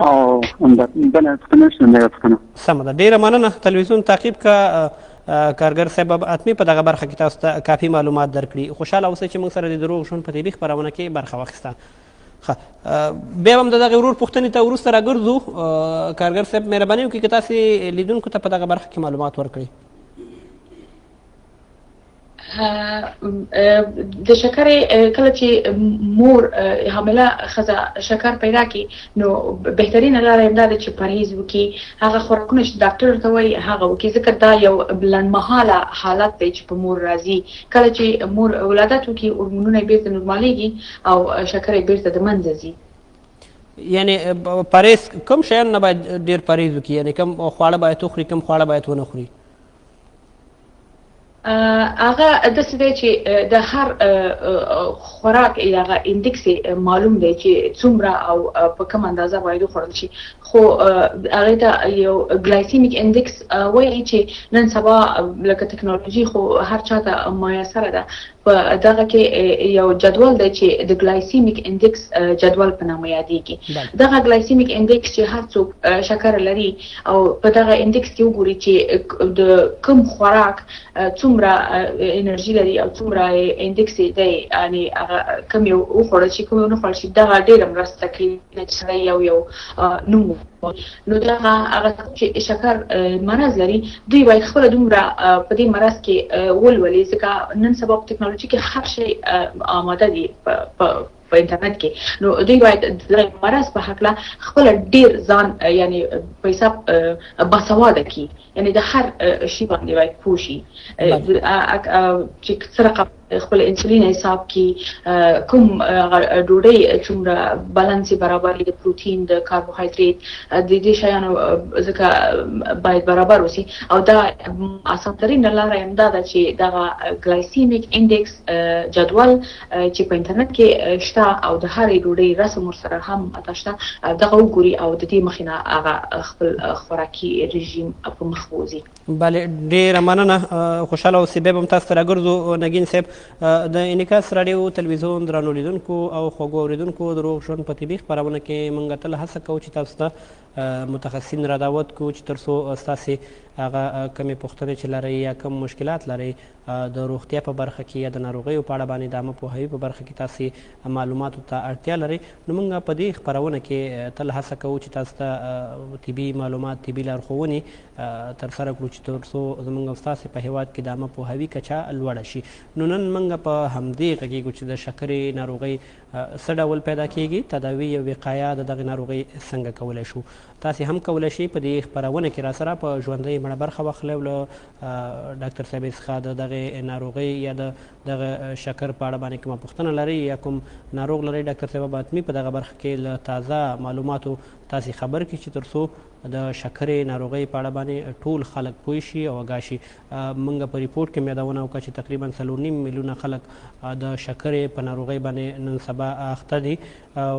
او بله پوښتنه شته نه پوښتنه. سمه ده، ډېره مننه. تلویزیون تعقیب کا کارګر صاحب حتمي په دغه برخه کې تاسو ته کافي معلومات درکړي. خوشحاله اوسئ چې موږ سره د دروغ ژوند په طبي خپرونه کې برخه واخیسته. بیا هم د دغه ورور پوښتنې ته وروسته راګرځو. کارګر صاحب مهرباني وکړئ که تاسې لیدونکو ته په دغه برخه کې معلومات ورکړئ. د شکرې کله چې مور حامله ښځه شکر پیدا کړي نو بهترینه لاره یې دا ده چې پرهیز وکړي، هغه خوراکونه چې ډاکټر ورته وایي هغه وکړي، ځکه دا یو لنډمهاله حالت دی چې په مور راځي. کله چې مور ولادت وکړي هورمونونه یې بیرته نورمالیږي او شکر یې بیرته د منځه ځي. یعنې پرهیز کوم شیان نه باید ډېر پرهیز وکړي؟ یعنې کوم خواړه باید وخوري، کوم خواړه باید ونه خوري؟ هغه داسې دی چې د هر خوراک هغه اندکس معلوم دی چې څومره او په کوم اندازه باید وخوړل شي، خو هغې ته یو ګلایسیمیک اندکس وایي چې نن سبا لکه ټکنالوژي خو هر چاته میسره ده. په دغه کې یو جدول دی چې د ګلایسیمیک اندکس جدول په نامه یادېږي. دغه ګلایسیمیک اندکس چې هر څوک شکر لري او په دغه اندکس کې وګوري چې د کوم خوراک څومره انرژي لري او څومره اندکس دی، یعنې هغه کوم یو وخوړل شي کوم یو نه خوړل شي، دغه ډېره مرسته کوي چې سړی یو نوم. نو دغه هغه چې شکر مرض لري دوی باید خپله دومره په دې مرض کې ولولي، ځکه نن سبا په ټکنالوژي کې هر شی آماده دي په انټرنیټ کې. نو دوی باید د مرض په هکله خپله ډېر ځان یعنې په حساب باسواده کړي، یعنې د هر شي باندې باید پوه شي چې څه رقم خپل انسولین حساب کی، کوم ډوډۍ څومره بالانس برابر د پروتین د کاربوهایډریټ د دې شیانو ځکه باید برابر وسی. او دا اسان ترین لاره هم دا ده چې دغه ګلایسیمیک اندکس جدول چې په انټرنیټ کې شته او د هرې ډوډۍ رسم ورسره هم شته دغه وګوري او د دې مخې نه هغه خپل خوراکي رژیم په مخ بوځي. بله ډېره مننه. خوشحاله اوسئ. بیا به هم تاسو ته راګرځو نګین صاحب. د انعکاس راډیو تلویزیون درنو لیدونکو او خوږو اورېدونکو د روغ ژوند په طبي خپرونه کې موږ تل هڅه کوو چې تاسو ته متخصصین را دعوت کوو چې تر څو ستاسې هغه کمې پوښتنې چې لرئ یا کم مشکلات لرئ د روغتیا په برخه کې یا د ناروغیو په اړه باندې د عامه پوهاوي په برخه کې تاسې معلوماتو ته اړتیا لرئ، نو موږ په دې خپرونه کې تل هڅه کوو چې تاسو ته طبي معلومات، طبي لارښوونې ترسره کړو چې تر څو زموږ او ستاسې په هېواد کې د عامه پوهاوي کچه لوړه شي. نو نن موږ په همدې غږیږو چې د شکرې ناروغۍ څه ډول پیدا کیږي، تداوی او وقایه د دغې ناروغۍ څنګه کولی شو. تاسې هم کولی شئ په دې خپرونه کې راسره په ژوندۍ بڼه برخه واخلئ او له ډاکټر صاحب څخه د دغې ناروغۍ یا د دغه شکر په اړه باندې کومه پوښتنه لرئ یا کوم ناروغ لرئ، ډاکټر صاحب به حتمي په دغه برخه کې له تازه معلوماتو تاسې خبر کړي چې تر څو د شکرې ناروغۍ په اړه باندې ټول خلک پوه شي او آګاه شي. موږ په ریپورټ کې یادونه وکړه چې تقریبا 4.5 میلیونه خلک د شکرې په ناروغۍ باندې نن سبا اخته دي او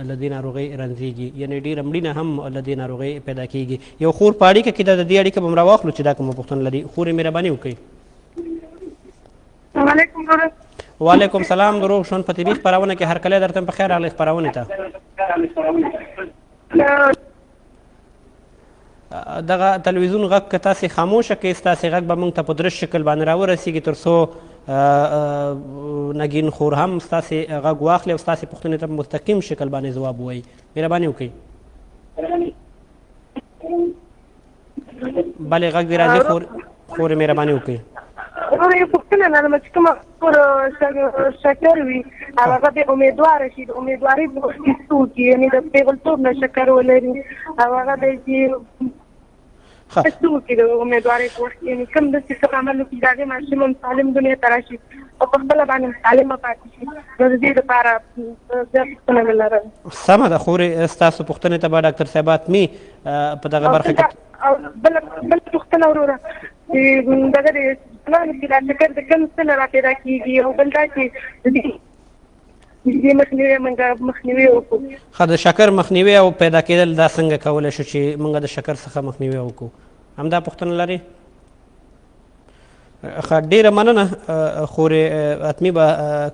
له دې ناروغۍ رنځېږي، یعنې ډېره مړینه هم له دې ناروغۍ پیدا کېږي. یو خور په اړیکه کې د دې اړیکه به هم راواخلو چې دا کومه پوښتنه لري. خورې مهرباني وکړئ. وعلیکم سلام. د روغ ژوند په طبي خپرونه کې هرکلی درته په خیر راغلی خپرونې ته. دغه تلویزیون غږ که تاسې خاموشه کړئ ستاسې غږ به موږ ته په درست شکل باندې راورسیږي تر څو نګین خور هم ستاسې غږ واخلي او ستاسې پوښتنې ته په مستقیم شکل باندې ځواب ووایي. مهرباني وکړئ. بلې غږ دې راځي خورې مهرباني وکړئ. یو پوښتنه لرم چې کومه شکر وي هغه د امیدواره شي، د امیدوارۍ په وخت کې څه وکړي، یعنې د پیغلتوب نه شکر ولري او هغه دی چې څه وکړي د امیدوارۍ په وخت کې، یعنې کوم داسې څه عمل وکړي د هغې ماشوم هم سالم دنیا ته راشي او په خپله باندې سالمه پاتې شي. نو د دې لپاره دا پوښتنه مې لرله. سمه ده خورې، ستاسو پوښتنې ته به ډاکټر صاحب حتمي په دغه برخه کې. او بله پوښتنه وروره چې دغه د پلان کې دا شکر د کوم څه نه را پیدا کېږي او بل دا چې دې مخنیوي وکړو. ښه، د شکر مخنیوي او پیدا کېدل دا څنګه کولی شو چې موږ د شکر څخه مخنیوي وکړو؟ همدا پوښتنه لرئ؟ ډیره مننه خورې اتمی به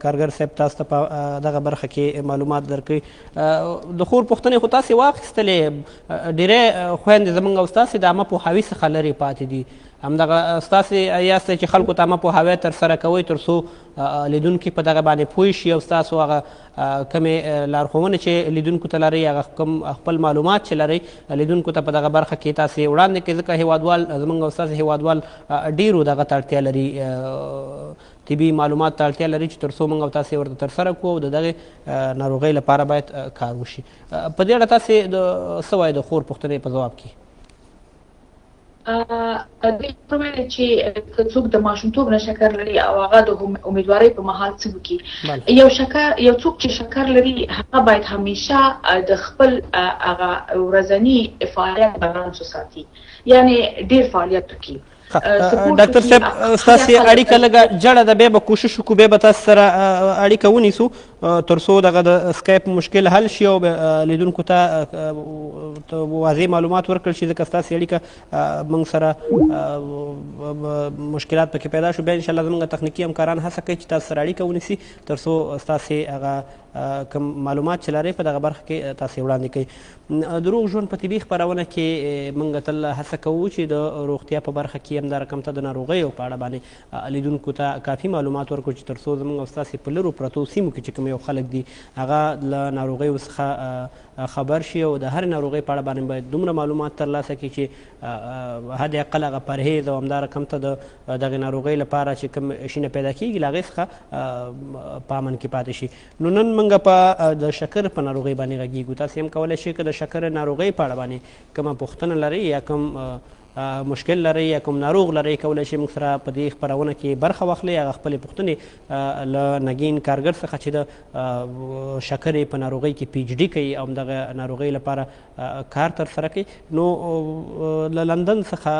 کارګر صاحب تاسو ته په دغه برخه کې معلومات درکړي د خور پوښتنې خو تاسې واخیستلې ډیری خویندې زموږ او ستاسې د عامه پوهاوي څخه لرې پاتې دي همدغه ستاسې یاستئ چې خلکو ته عامه پوهاوی ترسره کوئ تر څو لیدونکي په دغه باندې پوه شي او ستاسو هغه کمې لارښوونې چې لیدونکو ته لرئ هغه کوم خپل معلومات چې لرئ لیدونکو ته په دغه برخه کې تاسې وړاندې کړئ ځکه هیوادوال زموږ او ستاسې هیوادوال ډېرو دغه ته اړتیا لري طبي معلومات ته اړتیا لري چې تر څو موږ او تاسې ورته ترسره کړو او د دغې ناروغۍ لپاره باید کار وشي په دې اړه تاسې څه وایئ د خور پوښتنې په ځواب کې دوی ویل چې که څوک د ماشومتوب نه شکر لري او هغه د امیدوارۍ په مهال څه وکړي یو څوک چې شکر لري هغه باید همیشه د خپل هغه ورځني فعالیت بالانس وساتي یعنی ډیر فعالیت وکړي ډاکټر صاحب ستاسې اړیکه لږه جړه ده بیا به کوشش وکړو بیا به تاسو سره اړیکه ونیسو تر څو دغه د سکایپ مشکل حل شي او لیدونکو ته واضح معلومات ورکړل شي ځکه ستاسې اړیکه موږ سره مشکلات پکې پیدا شو بیا انشاءالله زموږ تخنیکي همکاران هڅه کوي چې تاسو سره اړیکه ونیسي تر څو ستاسې هغه کوم معلومات چې لرئ په دغه برخه کې تاسې وړاندې کوئ دروغ ژوند په طبي خپرونه کې موږ تل هڅه کوو چې د روغتیا په برخه کې همدا رقم ته د ناروغیو په اړه باندې لیدونکو ته کافي معلومات ورکړو چې تر څو زموږ او ستاسې په لرو پرتو سیمو کې چې کوم یو خلک دي هغه له ناروغیو څخه خبر شي او د هرې ناروغۍ په اړه باندې باید دومره معلومات ترلاسه کړي چې حد اقل هغه پرهیز او همدا رقم ته د دغې ناروغۍ لپاره چې کوم شي نه پیدا کېږي له هغې څخه په امن کې پاتې شي نو نن موږ په د شکر په ناروغۍ باندې غږیږو تاسې هم کولی شئ که د شکر ناروغۍ په اړه باندې کومه پوښتنه لرئ یا کوم مشکل لرئ یا کوم ناروغ لرئ کولی شئ موږ سره په دې خپرونه کې برخه واخلئ هغه خپلې پوښتنې له نګین کارګر څخه چې د شکرې په ناروغۍ کې پی ایچ ډي کوي او همدغه ناروغۍ لپاره کار ترسره کوي نو له لندن څخه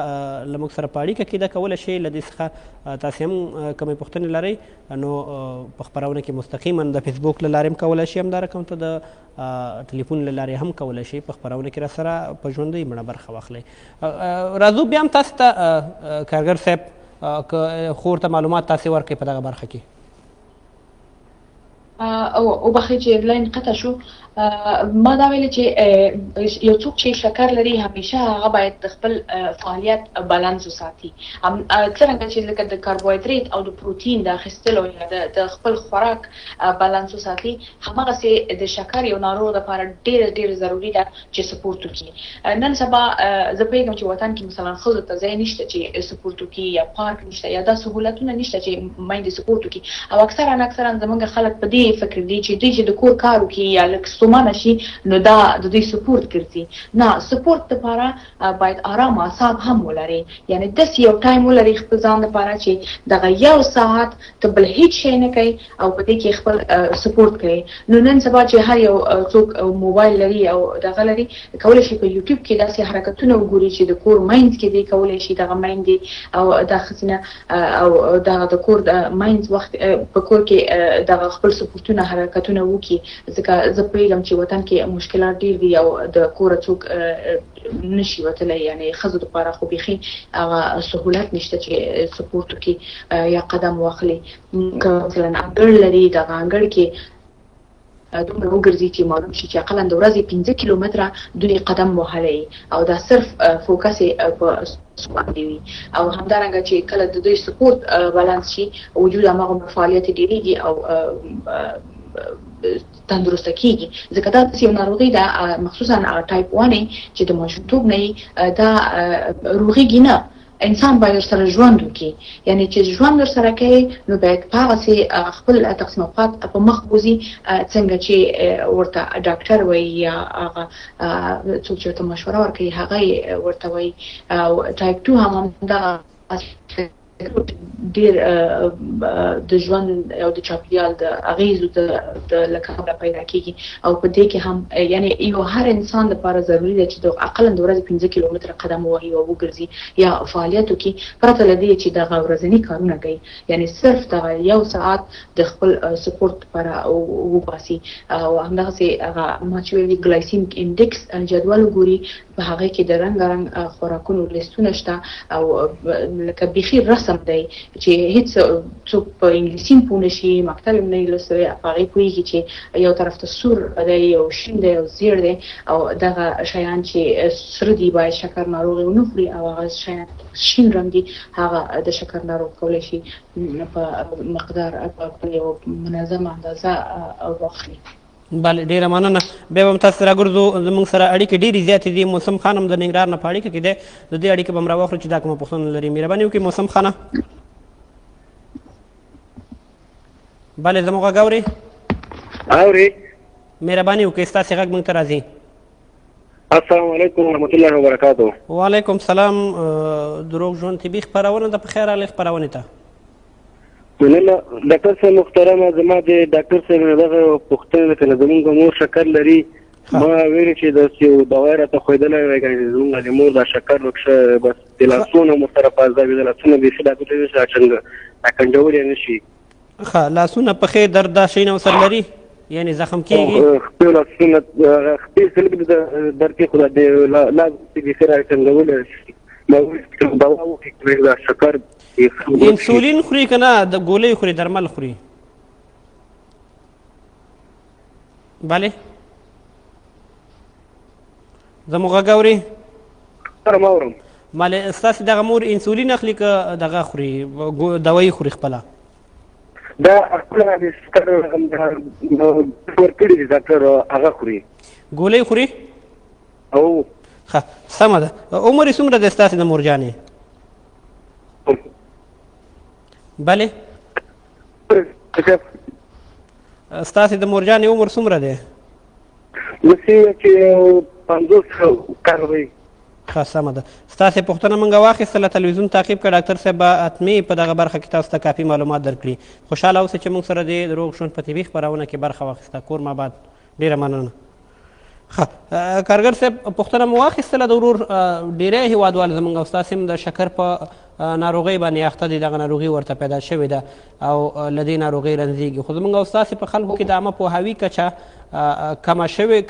له موږ سره په اړیکه کې ده کولی شئ له دې څخه تاسې هم کومې پوښتنې لرئ نو په خپرونه کې مستقیما د فیسبوک له لارې هم کولی شئ همدا رقم ته د ټلیفون له لارې هم کولی شئ په خپرونه کې راسره په ژوندۍ بڼه برخه واخلئ راځو بیا هم تاسو ته کارګر صاحب که خور ته معلومات تاسې ورکړئ په دغه برخه کې او بخیر چې لاین قطع شو ما دا ویل چې یو څوک چې شکر لري همیشه هغه باید د خپل فعالیت بالانس وساتي څرنګه چې لکه د کاربوهایډریټ او د پروتین د اخیستلو یا د خپل خوراک بالانس وساتي هماغسې د شکر یو ناروغ لپاره ډېره ضروري ده چې سپورت وکړي نن سبا زه پوهېږم چې وطن کې مثلا ښځو ته ځای نشته چې سپورت وکړي یا پارک نشته یا دا سهولتونه نشته چې میندې سپورت وکړي او اکثرا زموږ خلک په دې فکر دي چې دوی چې د کور کار وکړي یا لږ ستومانه شي نو دا د دوی سپورت ګرځي نه سپورت لپاره باید آرام اعصاب هم ولري یعنی داسې یو ټایم ولري خپل ځان لپاره چې دغه یو ساعت ته بل هیڅ شی نه کوي او په دې کې خپل سپورت کوي نو نن سبا چې هر یو څوک موبایل لري او دغه لري کولی شي په یوټیوب کې داسې حرکتونه وګوري چې د کور ماینز کې دی کولی شي دغه میندې او دا ښځینه او دغه د کور د ماینز وخت په کور کې دغه خپل سپورتونه حرکتونه وکړي ځکه زه پوهېږم چې وطن کې مشکلات ډېر دي او د کوره څوک نشي وتلی یعنی ښځو دپاره خو بیخي هغه سهولت نشته چې سپورت وکړي یا قدم واخلي که مثلا انګړ لري دغه انګړ کې دومره وګرځي چې معلوم شي چې اقلا د ورځې 15 کیلومتره دوی قدم وهلی او دا صرف فوکس یې په باندې وي او همدارنګه چې کله د دوی سپورت بالانس شي وجود هماغه فعالیت ډېرېږي او تندرسته کیږي ځکه دا یو ناروغي ده مخصوصا ټایپ 1 چې د ماشومتوب نه دا روغېږي نه انسان باید سره ژوند وکړي یعنی چې ژوند ورسره کوي نو باید په هغسې خپل تقسیم اوقات په مخ بوځي څنګه چې ورته ډاکټر وایي یا هغه څوک چې ورته مشوره ورکوي هغه ورته وایي او ټایپ 2 هم همدغه ډېر د ژوند او د چاپېریال د اغېزو د له کبله پیدا کېږي او په دې کې هم یعنی یو هر انسان لپاره ضروري ده چې د اقلا د ورځې 15 کیلومتره قدم ووهي او وګرځي یا فعالیت وکړي پرته له دې چې دغه ورځني کارونه کوي یعنی صرف دغه یو ساعت د خپل سپورت لپاره وباسي او همدغسې هغه ما چې ویلي ګلایسیمیک انډکس جدول وګوري په هغې کې د رنګارنګ خوراکونو لیستونه شته او لکه بیخي رس رسم دی چې هیڅ څوک په انګلیسي پوه نشي مکتب نه لوستلی په هغې پوهېږي چې یو طرف ته سور دی یو شین دی یو زیړ دی او دغه شیان چې سره دي باید شکر ناروغي ونه خوري او هغه شیان شین رنګ دي هغه د شکر ناروغ کولی شي په مقدار په یو منظمه اندازه واخلي. بله ډیره مننه. بیا به هم تاسو راګرځو زموږ سره اړیکې ډېرې زیاتې دي. موسم خان هم د ننګرهار نه په اړیکه کې دی د دې اړیکه به هم راواخلو چې دا کومه پوښتنه لري. مهرباني وکړئ موسم خانه. بله زموږ غږ اورئ؟ اورئ. مهرباني وکړئ ستاسې غږ موږ ته راځي. السلام علیکم ورحمت الله وبرکاتو. وعلیکم سلام. دروغ ژوند طبي خپرونه ده، په خیر راغلی خپرونې ته. مننه ډاکټر صاحب محترمه. زما د ډاکټر صاحب نه دغه پوښتنه کله زموږ مور شکر لري ما ویل چې د یو دوا راته ښودلی وی زموږ د مور دا شکر وکښه بس د لاسونه مو سره پازده وي د لاسونه بیخي دا ډاکټر راکنډولی نه شي. ښه لاسونه پښې درد دا شیونه ورسره لري یعنې زخم کېږي؟ خپل لاسونه خپل سلک درد کې خو لا بیخي راکنډولی شي. ما ویل دوا وکړي دا شکر انسولین خوري که نه د ګولۍ خوري درمل خوري؟ بله زموږ غږ اورې؟ اورم. بله ستاسې دغه مور انسولین اخلي که دغه خوري دوایي خوري خپله؟ دا خپله د سکر ورکړي دي ډاکټر هغه خوري. ګولۍ خوري؟ او ښه سمه ده. عمر یې څومره دی ستاسې د مور جانې؟ بله ستاسې د مور جانې عمر څومره دی؟ داسې چې 50 کاله وي. ښه سمه ده. ستاسې پوښتنه موږ واخیستله تلویزیون تعقیب کړه. ډاکټر صاحب به حتمي په دغه برخه کې تاسو ته کافي معلومات درکړي. خوشحاله اوسئ چې موږ سره د روغ ژوند په طبي خپرونه کې برخه واخیسته. کور ماباد. ډېره مننه. ښه کارګر صاحب پوښتنه مو واخیستله د ورور ډېری هېوادوال زموږ او ستاسې هم د شکر په ناروغۍ باندې اخته دي، دغه ناروغي ورته پیدا شوې ده او له دې ناروغۍ رنځېږي. خو زموږ او ستاسې په خلکو کې د عامه پوهاوي کچه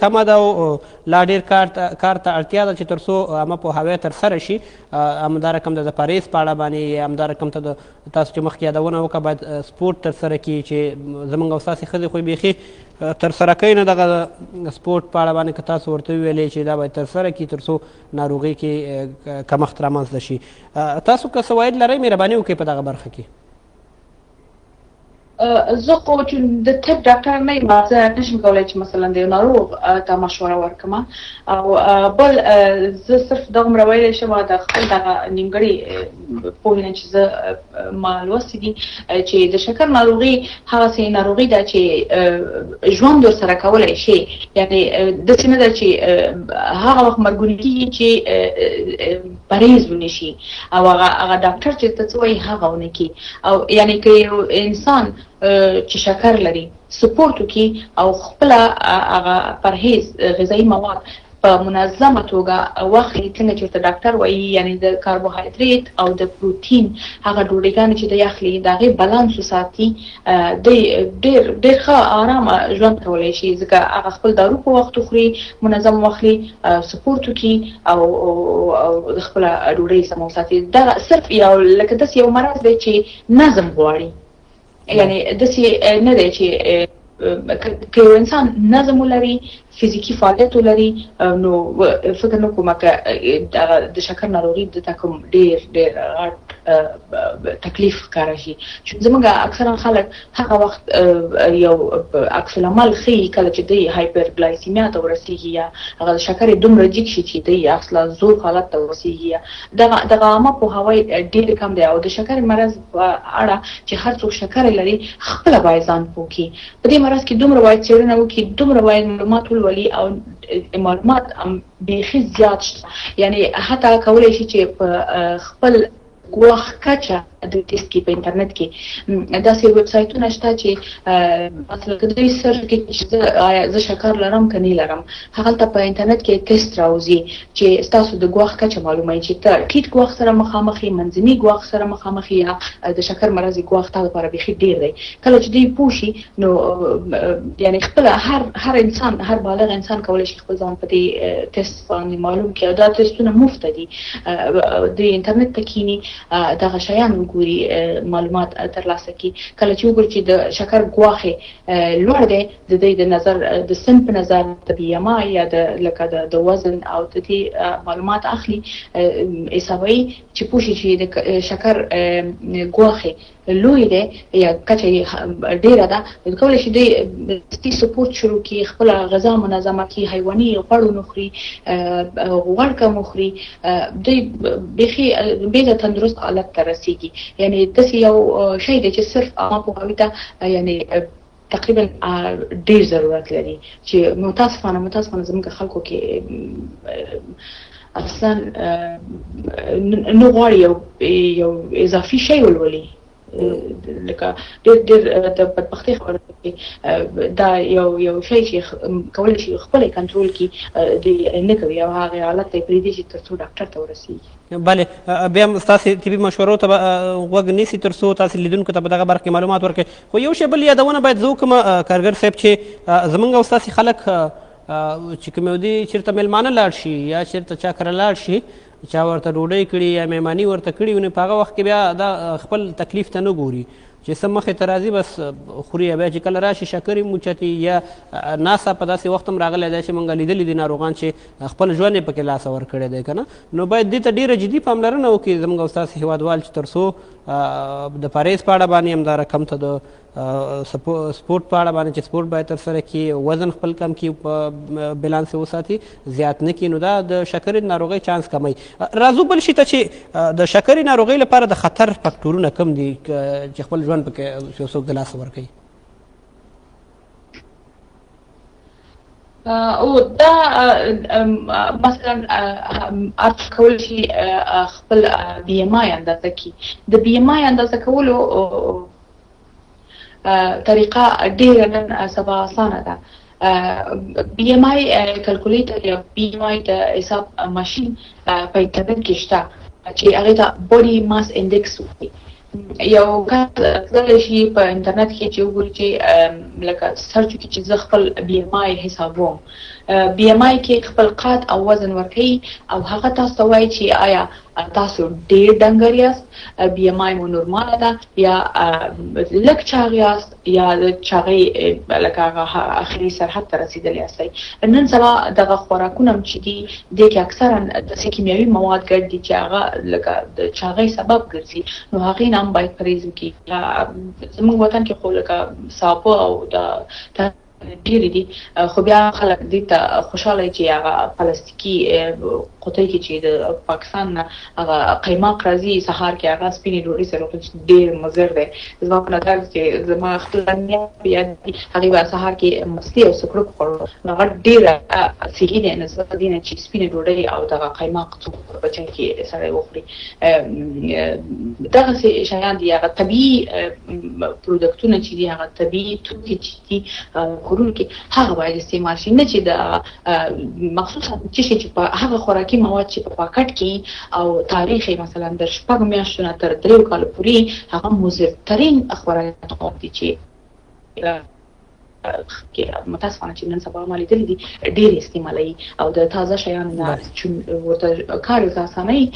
کمه ده او لا ډېر کار ته اړتیا ده چې تر څو عامه پوهاوی ترسره شي. همدا رقم د پرهیز په اړه باندې همدا رقم ته د تاسو چې مخکې یادونه وکړه باید سپورټ ترسره کړي چې زموږ او ستاسې ښځې خو بیخي ترسره کوي نه دغه سپورټ په اړه باندې که تاسو ورته وویلې چې دا باید ترسره کړي تر څو ناروغۍ کې کمښت رامنځته شي. تاسو که څه واید لرئ مهرباني وکړئ په دغه برخه کې. زه خو چې د طب ډاکټر نه یم زه نشم کولی چې مثلا د یو ناروغ ته مشوره ورکړم او بل زه صرف دغومره ویلی شم د خپل دغه نیمګړې پوهې نه چې زه ما لوستي دي چې د شکر ناروغي هغسې ناروغي ده چې ژوند ورسره کولی شي. یعنې داسې نه ده چې هغه وخت مرګونې کېږي چې پرهیز ونشي او هغه ډاکټر چې ته څه وایي هغه ونه کړي. او یعنې که یو انسان چې شکر لري سپورټ وکړي او خپله هغه پرهیز غذایي مواد په منظمه توګه واخلي څنګه چې ورته ډاکټر وایي، یعنې د کاربوهایدریت او د پروتین هغه ډوډۍ چې دی اخلي د هغې بالانس وساتي دی ډېر ښه آرامه ژوند کولی شي ځکه هغه خپل دارو په وخت وخوري منظم واخلي سپورټ وکړي او خپله ډوډۍ سمه وساتي. دغه صرف یو لکه داسې یو مرض دی چې نظم غواړي. یعنې داسې نه دی چې که یو انسان نظم ولري فزیکي فعالیت ولري نو فکر نه کومه که د شکر ناروغي دته کوم ډېر غټ تکلیف ښکاره شي. چې زموږ اکثرا خلک هغه وخت یو عکس العمل ښیي کله چې دوی هایپرګلایسیمیا ته ورسېږي یا هغه د شکر یې دومره جګ شي چې دوی اصلا زور حالت ته ورسېږي یا دغه عامه پوهاوی ډېر کم دی. او د شکر مرض په اړه چې هر څوک شکر لري خپله باید ځان پوه کړي. په دې مرض کې دومره باید څېړنه وکړي، دومره باید معلومات ولولي او معلومات بیخي زیات شته. یعنې حتی کولی شي چې په خپل ګواښ کچه د ټیسټ کې په انټرنیټ کې داسې ویب سایټونه شته چې مثلا که دوی سرچ کړي چې آیا زه شکر لرم که نه لرم، هغلته په انټرنیټ کې ټیسټ راوځي چې ستاسو د ګواښ کچه معلوموي چې ته ټیټ ګواښ سره مخامخ یې، منځني ګواښ سره مخامخ یې یا د شکر مرض ګواښ تا لپاره بیخي ډېر دی. کله چې دوی پوه شي نو یعنې خپله هر انسان هر بالغ انسان کولی شي خپل ځان په دې ټیسټ باندې معلوم کړي. او دا ټیسټونه مفته دي. د انټرنیټ ته کښیني دغه شیان وګوري معلومات ترلاسه کړي. کله چې وګوري چې د شکر ګواښ لوړ دی د دې د نظر د سن په نظر د بي ام آی یا د لکه د وزن او د دې معلومات اخلي حسابوي چې پوښي چې د شکر ګواښ لوی دی یا کچه ډیره ده کولای شي د ستي سپورت شروع کی خپل غذا منظمه کی حیواني غوړ نخري غوړ کم خوري د بخي به تندرست حالت ته رسیږي. یعنی د یو شی دی چې صرف عامه پوهاوی ته یعنی تقریبا ډیر ضرورت لري چې متاسفانه زموږ خلکو کې اصلا نو غواړي یو اضافي شی ولولي لکه ډېر د بدبختۍ خبره دا یو شی چې کولی شي خپل کنټرول کړي د نه کوي او هغه حالت ته پریږدي چې تر څو ډاکټر ته ورسیږي. بله بیا هم ستاسې طبي مشورو ته غوږ نیسي تر څو تاسې لیدونکو ته په دغه برخه کې معلومات ورکړئ. خو یو شی بل یادونه باید زه وکړم کارګر صاحب چې زموږ او ستاسې خلک چې کوم یو دي چېرته میلمانه لاړ شي یا چېرته چا کره لاړ شي چا ورته ډوډۍ کړي یا مهماني ورته کړي نو په هغه وخت کې بیا دا خپل تکلیف ته نه ګوري چې څه مخې ته راځي بس خوري. بیا چې کله راشي شکر یې موچتي یا ناسا په داسې وخت هم راغلی دی چې موږ لیدلي دي ناروغان چې خپل ژوند یې پکې لاسه ورکړی دی که نه. نو باید دې ته ډېره جدي پاملرنه وکړي زموږ او ستاسې هېوادوال چې تر څو د پرهیز په اړه باندې همدا رقم ته د سپورت په اړه باندې چې سپورت باید ترسره کړي وزن خپل کم کړي په بیلانس یې وساتي زیات نه کړي نو دا د شکرې ناروغۍ چانس کموي. راځو بل شي ته چې د شکرې ناروغۍ لپاره د خطر فکټورونه کم دي چې خپل ژوند پکې یو څوک د لاسه ورکوي. او دا مثلا ارچ کول شي خپل بي ام آی اندازه کی د بي ام آی اندازه کولو طریقه ډیره نن سبا اسانه ده. بي ام آی کلکولیټر یا بي ام آی د حساب ماشين په انټرنیټ کې شته چې هغه ته بودي ماس انډیکس وایي. یو کله شي په انټرنیټ کې چې وګورئ چې لکه سرچ کې چې زه خپل بي ام آی حسابوم بي ام آی کې خپل قد او وزن ورکوي او هغه تاسو ته وایي چې آیا تاسو ډېر ډنګر یاست بي ام آی مو نورماله ده یا لږ چاغ یاست یا د چاغۍ لکه هغه اخري سرحد ته رسېدلی یاستئ. نن سبا دغه خوراکونه هم چې دي دې کې اکثرا داسې کیمیاوي مواد ګډ دي چې هغه لکه د چاغۍ سبب ګرځي نو هغې نه هم باید پرهیز وکړي. زموږ وطن کې خو لکه سابه او د ډېرې دي خو بیا خلک دې ته خوشحاله چې هغه پلاستیکي قوطۍ کې چې د پاکستان نه هغه قیماق راځي سهار کې هغه سپینې ډوډۍ سره ډېر مضر دی. زما په نظر چې زما خپل بیا هغې به سهار کې مستې او سکروک خوړو نو هغه ډېره صحي دی نسبت دې نه چې سپینې ډوډۍ او دغه قیماق څوک په چای کې سړی وخوري. دغسې شیان دي هغه طبیعي پروډکټونه چې دي هغه طبیعي توکي چې دي کورونو کې هغه باید استعمال شي نه چې د مخصوصا چې په هغه خوراکي مواد چې په پاکټ کې او تاریخ مثلا د 6 میاشتو نه تر 3 کال پورې هغه مضرترین خوراکي مواد دي چې متاسفانه چې نن سبا ما لیدلي دي ډېر استعمالوي او د تازه شیانو نه ورته کار ورته اسانوي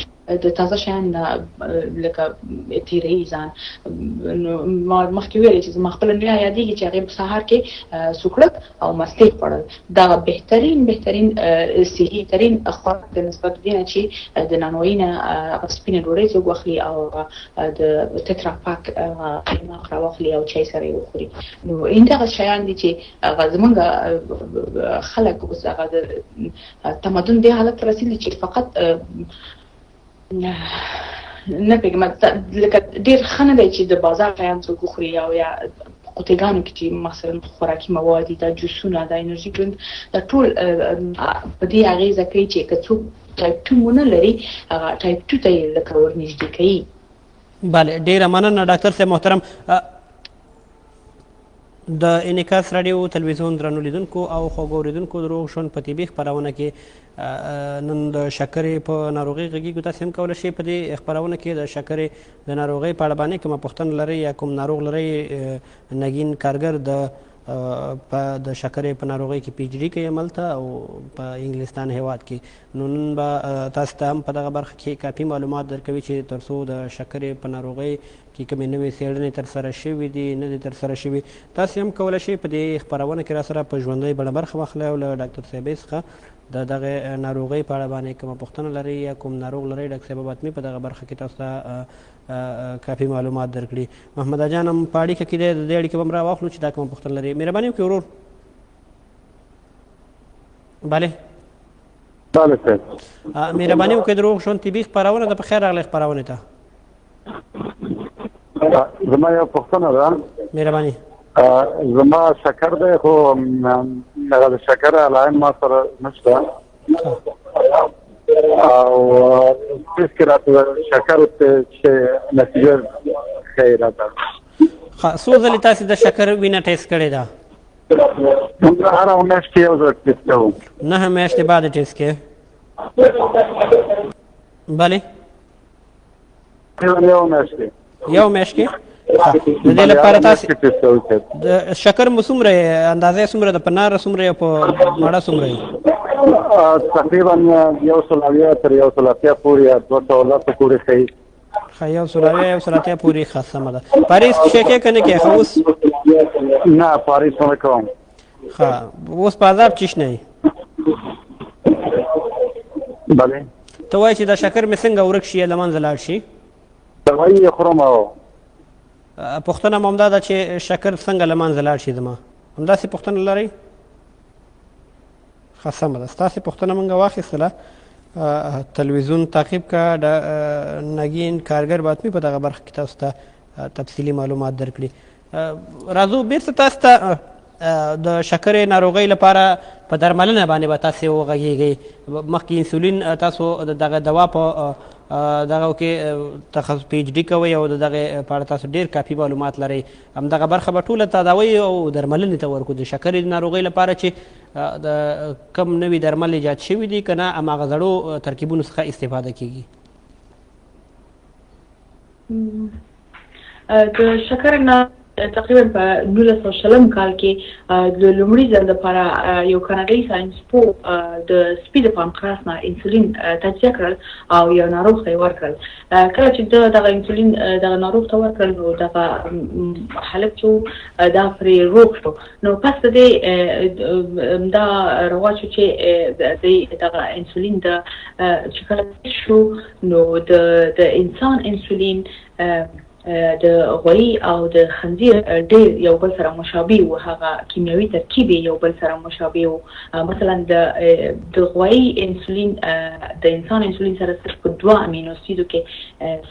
د تازه شیان لکه تیرهی ځان. ما مخکې ویلې چې زما خپله نیا یادېږي چې هغې په سهار کې سوکړک او مستې خوړل دا بهترین صحي ترین خوراک د نسبت دې نه چې د نانوایي نه سپینه ډوډۍ څوک واخلي او د تترا پاک قیماق راواخلي او چای سره یې وخوري. نو همدغه شیان دي چې هغه زمونږ خلک اوس هغه د تمدن دې حالت ته رسېدلي چې فقط نه پیږم لکه ډېر ښه نه دی چې د بازار شیان څوک وخوري او یا قوطیګانو کې چې مثلا خوراکي مواد دي دا جوسونه دا انرژي ډرنک دا ټول په دې اغېزه کوي چې که څوک ټایپ 2 ونه لري هغه ټایپ 2 ته یې لکه ورنږدې کوي. بله ډېره مننه ډاکټر صاحب محترم. د انعکاس راډیو تلویزیون درنو لیدونکو او خوږو اورېدونکو د روغ ژوند په طبي خپرونه کې نن د شکرې په ناروغۍ غږیږو. تاسې هم کولی شئ په دې خپرونه کې د شکرې د ناروغۍ په اړه باندې کومه پوښتنه لرئ یا کوم ناروغ لرئ نګین کارګر د په د شکرې په ناروغۍ کې پی ایچ ډي کوي هملته او په انګلستان هیواد کې. نو نن به تاسو ته هم په دغه برخه کې کافي معلومات درکوي چې تر څو د شکرې په ناروغۍ کې کومې نوې څېړنې ترسره شوي دي نه دي ترسره شوي. تاسو هم کولی شئ په دې خپرونه کې راسره په ژوندۍ بڼه برخه واخلئ او له ډاکټر صاحبې څخه د دغه ناروغۍ په اړه باندې کومه پوښتنه لرئ یا کوم ناروغ لرئ ډاکټر صاحب به حتمي په دغه برخه کې تاسو ته کافي معلومات درکړي. محمد جان هم په اړیکه کې دی، د دې اړیکې به هم راواخلو چې دا کومه پوښتنه لري. مهرباني وکړئ ورور. بله بله صاحب، مهرباني وکړئ د روغ ژوند طبي خپرونه ده، په خیر راغلی خپرونې ته. زما یو پوښتنه ده. مهرباني. زما شکر دی خو هغه د شکر علایم ما سره نشته او هیڅ کې راته شکر چې نتیجه ښیي راته. څو ځلې تاسې د شکر وینه ټیسټ کړې ده؟ موږ هره میاشت کې یو ځل ټیسټ کوو. 9 میاشتې بعد ټیسټ کې؟ بله یو میاشت کې. یو میاشت کې؟ د دې لپاره تاسې د شکر مو څومره اندازه څومره ده؟ په ناره څومره یا په مړه څومره یې؟ تقریبا 180 تر 180 پورې یا 210 پورې ښیي. ښه 180 پورې ښه سمه ده. پاریس شی کې که نه کې؟ ښه اوس نه پاریس نه کوم. ښه اوس په عذاب چې شنه یې؟ بله. ته وایې چې دا شکر مې څنګه ورک شي یا له منځه لاړ شي؟ دوايي یې خورم او پوښتنه مو همدا ده چې شکر څنګه له منځه لاړ شي زما؟ همداسې پوښتنه لرئ؟ ښه سمه ده. ستاسې پوښتنه موږ واخیستله. تلویزیون تعقیب کا نګین کارګر به حتمي په دغه برخه کې تاسو ته تفصیلي معلومات درکړي. راځو بیرته تاسو ته د شکرې ناروغۍ لپاره په درملنه باندې به تاسې وغږېږئ. مخکې انسولین تاسو دغه دوا په دغه کې تخصص پی ایچ ډي کوئ او دغه په اړه تاسو ډېر کافي معلومات لرئ. همدغه برخه به ټوله تداوی او درملنې ته ورکړو د شکرې ناروغۍ لپاره چې د کم نوي درمل ایجاد شوي دي که نه هماغه زړو ترکیبونو څخه استفاده کیږي. د شکر تقریبا په 1940 کال کې د لومړي ځل لپاره یو کاناډایي ساینسپوه د سپي د پانکراس نه انسولین تجزیه کړل او یو ناروغ ته یې ورکړل. کله چې دغه انسولین دغه ناروغ ته ورکړل نو دغه هلک چې دا پرې روغ شو. نو پس د دې دا رواج چې دغه انسولین چې کله شو نو د انسان انسولین د غوړي او د خنزیر ډېر یو بل سره مشابه و. هغه کیمیاوي ترکیب یو بل سره مشابه و. مثلا د غوړي انسولین د انسان انسولین سره صرف په 2 امینو اسیدو کې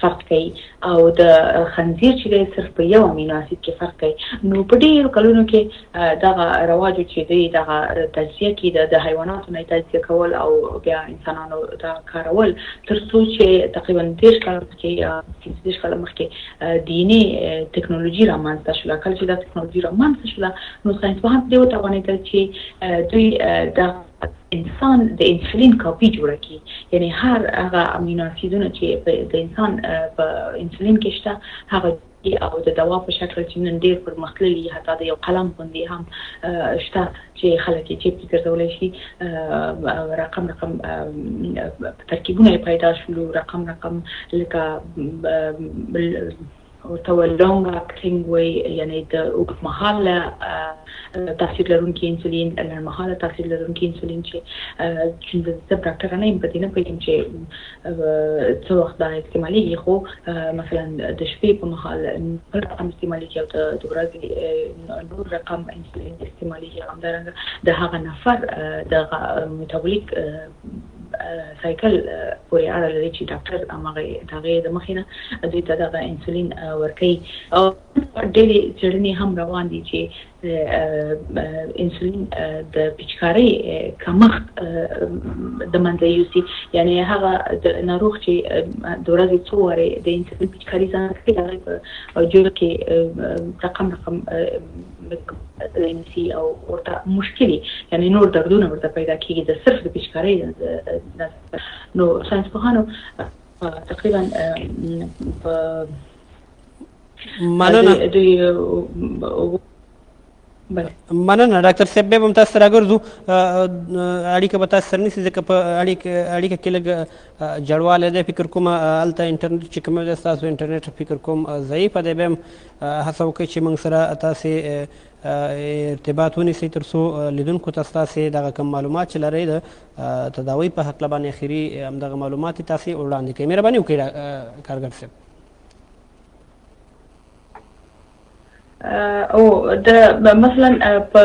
فرق کوي او د خنزیر چې دی صرف په 1 امینو اسید کې فرق کوي. نو په ډېرو کلونو کې دغه رواج چې دی دغه تجزیه کې د حیواناتو نه تجزیه کول او بیا انسانانو ته کارول تر څو چې تقریبا 10 کال مخکې دیني ټکنالوژي رامنځته شوه. کله چې دا ټکنالوژي رامنځته شوه نو ساینسپوهان دې وتوانېدل چې دوی د انسان د انسولین کاپي جوړه کړي. یعنی هر هغه امینو اسیدونه چې د انسان په انسولین کې شته هغه او د دوا په شکل چې نن ډېر پرمختللي حتی د یو قلم غوندې هم شته چې خلک یې چیپ کې ګرځولی شي. رقم ترکیبونه یې پیدا شول، رقم لکه ورته لونګ اکټینګ وایي، یعنې د اوږدمهاله تاثیر لرونکي انسولین، لنډمهاله تاثیر لرونکي انسولین چې زه ډاکټره نه یم په دې نه پوهېږم چې څه وخت دا استعمالېږي، خو مثلا د شپې په مهال بل رقم استعمالېږي او د ورځې نور رقم انسولین استعمالېږي. همدارنګه د هغه نفر د میټابولیک سایکل پورې اړه لري چې ډاکټر هغه دغه د مخې نه دوی ته دغه انسولین ورکوي. او ډېرې څېړنې هم روان دي چې انسولین د پچکارۍ کمښت د منځه یوسي. یعنې هغه د ناروغ چې د ورځې څو وارې د انسولین پچکاري ځان کوي هغه په جوړ کې رقم نیسي او ورته مشکلې یعنې نور دردونه ورته پیدا کېږي د صرف د پچکارۍ. نو ساینسپوهانو تقریبا مننه. مننه ډاکټر صاحب بیا به هم تاسو ته راګرځو اړیکه به تاسو سره نیسي ځکه په اړیکه کې لږ جړوالی دی فکر کوم هلته انټرنیټ چې کوم دی ستاسو انټرنیټ فکر کوم ضعیفه دی بیا هم هڅه وکړئ چې موږ سره تاسې ارتباط ونیسئ تر څو لیدونکو ته ستاسې دغه کوم معلومات چې لرئ د تداوۍ په هکله باندې اخري همدغه معلومات یې تاسې وړاندې کړئ مهرباني وکړئ کارګر صاحب او د مثلا په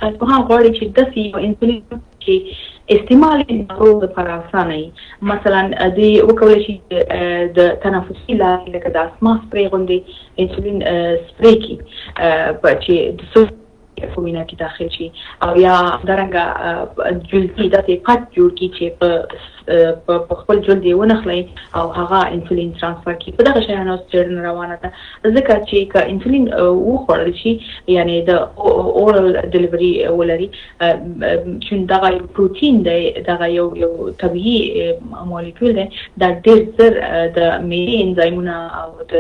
ساینسپوهان غواړي چې داسې یو انسولین چې استعمال یې ناروغ لپاره اسانه وي مثلا دوی وکولی شي د تنفسي لارې لکه د اسما سپری غوندې انسولین سپری کړي چې د څو په وینه کې داخل شي او یا همدارنګه جلدي داسې قط جوړ کړي چې په خپل جلد یې ونښلي او هغه انسولین ترانسفر کړي په دغه شیانو څېړنه روانه ده ځکه چې که انسولین وخوړل شي یعنې د اورال ډیلیوري ولري چون دغه یو پروتین دی دغه یو طبیعي مالیکول دی دا ډېر زر د معدې انزایمونه او د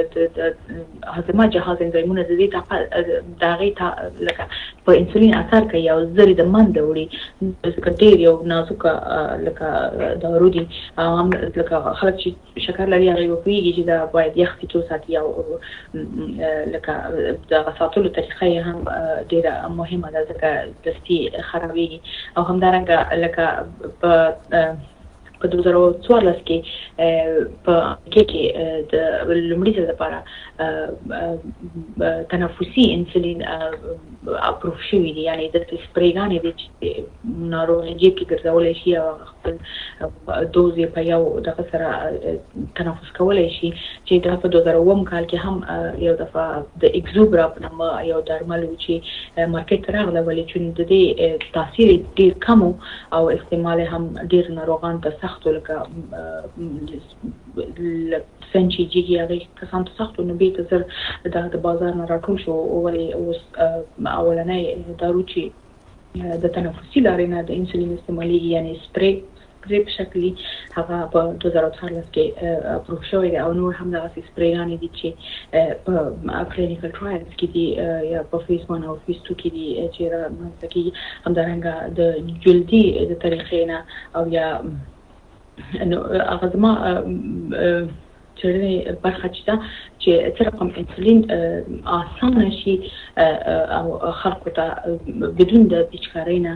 هاضمه جهاز انزایمونه د هغې لکه په انسولین اثر کوي او زر د منځه وړي ځکه ډېر یو نازکه لکه دارو دي هم لکه خلک چې شکر لري هغوی به پوهېږي چې دا باید یخ سیټو ساتي او لکه دغه ساتلو طریقه یې هم ډېره مهمه ده ځکه دستي خرابېږي او همدارنګه لکه په 2014 کې په کې د لومړي ځل لپاره تنفسي انسولین اپروف شوي دي یعنې داسې سپریګانې دي چې ناروغ جیب کې ګرځولی شي او خپل دوز یې په یو دغه سره تنفس کولی شي چې دا په 2007 کال کې هم یو دفعه د اکزوبرا په نامه یو درمل و چې مارکېټ ته راغله ولې چون د دې تاثیر ډېر کم او استعمال هم ډېر ناروغانو ته سخت لکه سنچي جیږي هغې کسانو ته سخت و نو بیرته زر د بازار نه راټول شو ولې اوس اولنی دارو چې د تنفسي لارې نه د انسولین استعمالیږي یعنې سپری په شکل هغه په 2014 کې اپروف شوی دی او نور هم دغسې سپریګانې دي چې په کلینیکل ټرایلز کې دي یا په فیز 1 او فیز 2 کې دي چې رامنځته کېږي همدارنګه د جلدي د طریقې نه او یا هغه زما څېړنې برخه چې ده چې څه رقم انسولین اسانه شي او خلکو ته بدون د پیچکارۍ نه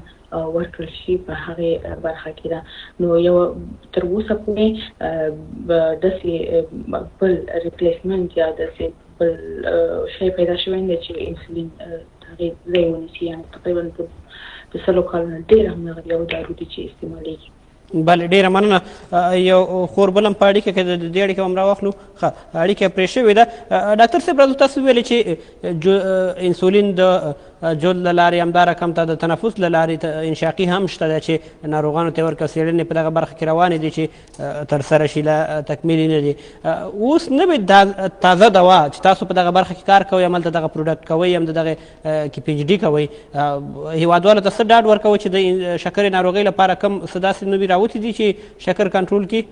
ورکړل شي په هغې برخه کې ده نو یو تر اوسه پورې داسې بل ریپلیسمنټ یا داسې بل شی پیدا شوی نه چې انسولین هغې ځای ونیسي یعنې تقریبا د 100 کالو نه ډېر همدغه یو دارو دي چې استعمالیږي بله ډېره مننه یو خور بل هم په اړیکه کې د دې اړیکه هم راواخلو ښه اړیکه پرې شوې ده ډاکټر صاحب راځو تاسو ویلې چې انسولین د جلد له لارې همدا رقم ته د تنفس له لارې انشاقي هم شته ده چې ناروغانو ته یې ورکوي څېړنې په دغه برخه کې روانې دي چې ترسره شي لا تکمیلي نه دي اوس نوې تازه دوا چې تاسو په دغه برخه کې کار کوئ هملته دغه پروډکټ کوئ هم د دغه کې پی ایچ ډي کوئ هېوادوالو ته څه ډاډ ورکوئ چې د شکرې ناروغۍ لپاره کوم څه داسې نوي راوتي دي چې شکر کنټرول کړي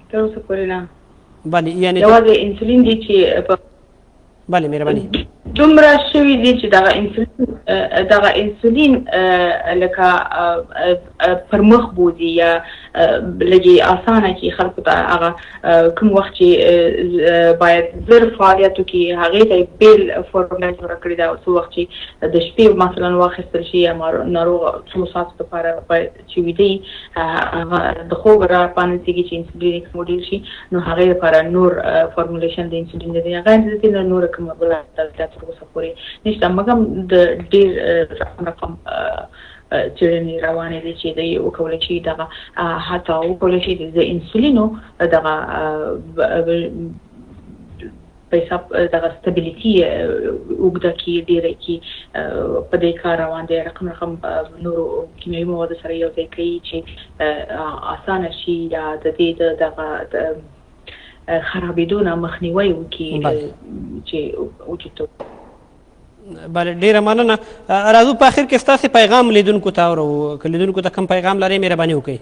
تر اوسه پورې نه بله یعنې یوازې انسولین دي چې بله مهرباني دومره شوي دي چې دغه انسولین لکه پر مخ بوځي یا لږې اسانه کړي خلکو ته هغه کوم وخت چې باید زر فعالیت وکړي هغې ته یې بېل فورموله جوړه کړې ده او څه وخت چې د شپې مثلا واخیستل شي یا ناروغ څو ساعتو دپاره باید چې ویده وي هغه د خوب راپانځېږي چې انسولین یې موډل شي نو هغې لپاره نور فارمولیشن د انسولین د دې هغه نه نوره کومه بله تر اوسه پورې نشته مګر د ډېر رقم څېړنې روانې دي چې دوی وکولی شي دغه حتی وکولی شي د انسولینو دغه په حساب دغه سټیبلیټي اوږده کړي ډېره کړي په دې کار روان دی رقم نورو کیمیاوي موادو سره یو ځای کوي چې اسانه شي یا د دې دغه خرابېدو نه مخنیوی وکړي چې وجود بله ډېره مننه راځو په اخر کې ستاسې پیغام لیدونکو ته اورو که لیدونکو ته کوم پیغام لرئ مهرباني وکړئ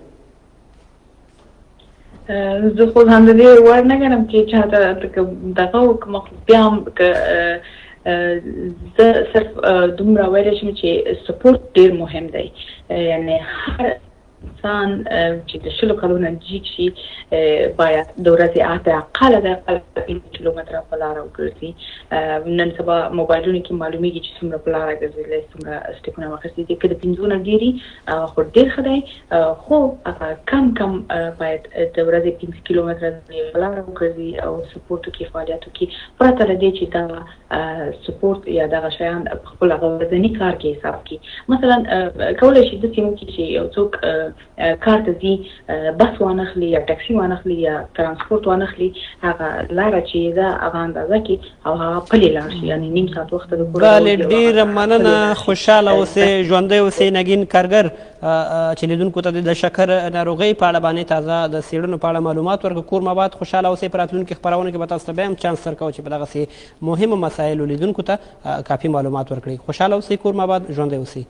زه خو هم د دې وړ نه ګڼم چې چاته دغه وکړم، خو بیا هم زه صرف دومره ویلی شم چې سپورت ډېر مهم دی. یعنې هر انسان چې د 20 کالو نه جیګ شي باید د ورځې اقل د اقل 5 کیلومتره په لاره وګرځي. نن سبا موبایلونو کې معلومیږي چې څومره په لاره ګرځېدلی، څومره سټیپونه واخیستي دي. که د 5 نه ډېري خو ډېر ښه دی، خو کم باید د ورځې 5 کیلومتره په لاره وګرځي او سپورټو کې فعالیتو کې، پرته له دې چې دا سپورت یا دغه شیان په خپل هغه ورځني کار کې حساب کړي. مثلا کولی شي داسې وکړي چې یو څوک کار ته ځي، بس وانخلي یا ټکسي وانخلي یا ترانسپورت وانخلي، هغه لاره چې ده هغه اندازه کې او هغه پلي لاړ شي، یعنې نیم ساعت وخت د کور بله ډېره مننه. خوشحاله اوسئ، ژوندی اوسئ. نګین کارګر چې لیدونکو ته د شکر ناروغۍ په اړه باندې تازه د څېړنو په اړه معلومات ورکړه. کور ماباد خوشحاله اوسئ. په راتلونکي خپرونو کې به تاسو ته بیا هم چانس درکوو چې په دغسې مهمو مسایلو لیدونکو ته کافي معلومات ورکړئ. خوشحاله اوسئ، کور ماباد، ژوندی اوسئ.